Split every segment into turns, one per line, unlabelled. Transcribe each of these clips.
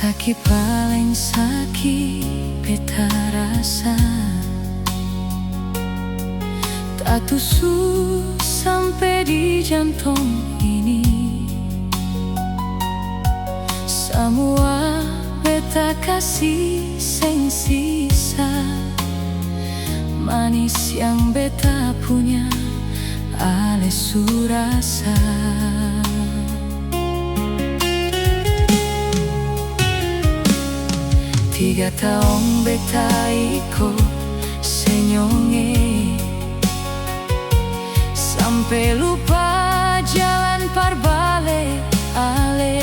Sakit paling sakit beta rasa, tak tusuk sampai di jantung ini. Semua beta kasih sing sisa, manis yang beta punya ale surasa. 3 tahun beta ikut senyonge, sampai lupa jalan parbale ale.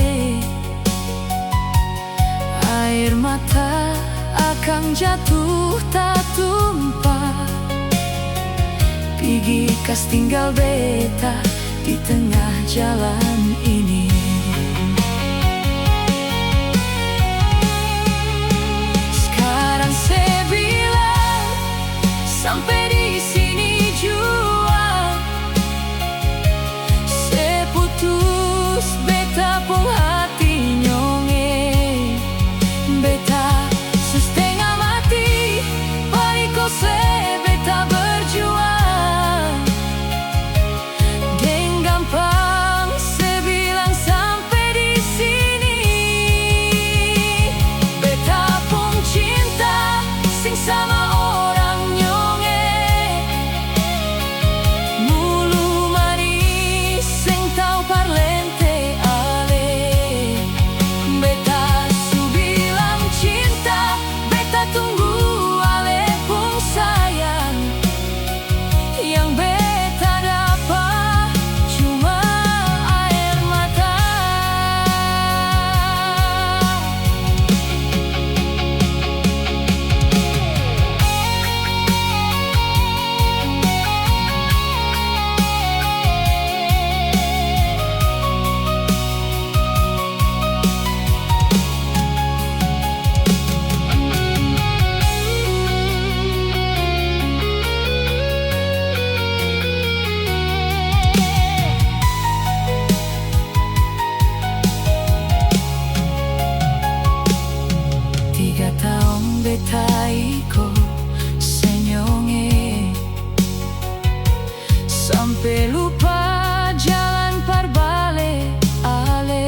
Air mata akan jatuh tak tumpah, pigi kas tinggal beta di tengah jalan ini. Sekarang saya bilang sampai di sini jua, saya putus beta pun hati nyonge. Beta setengah mati, pariko saya beta berjuang. Deng gampang saya bilang sampai di sini. Beta pun cinta sing sama orang nyonge, mulu manis sing tau parlente ale. Beta su bilang cinta, beta tunggu ale pun sayang. Yang beta dapat cuma air mata. Tiga tahun beta ikut senyonge, sampai lupa jalan parbale ale.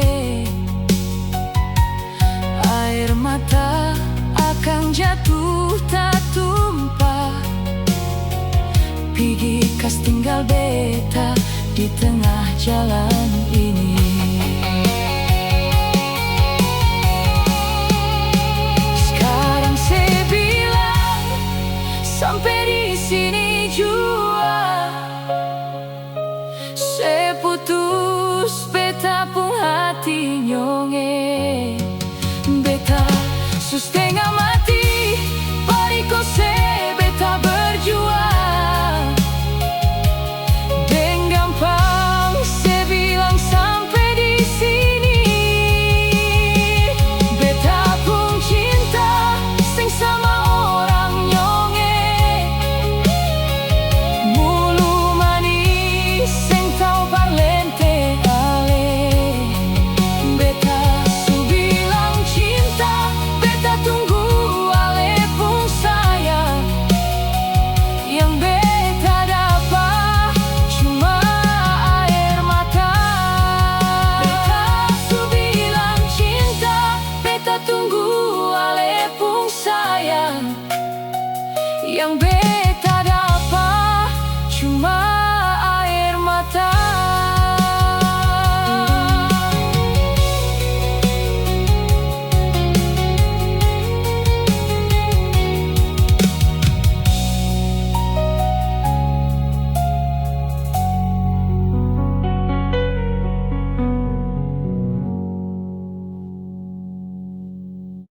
Air mata akan jatuh tak tumpah, pigi kas tinggal beta di tengah jalan ini. Sekarang saya bilang sampai di sini jua, saya putus beta pun hati nyonge. Beta sustain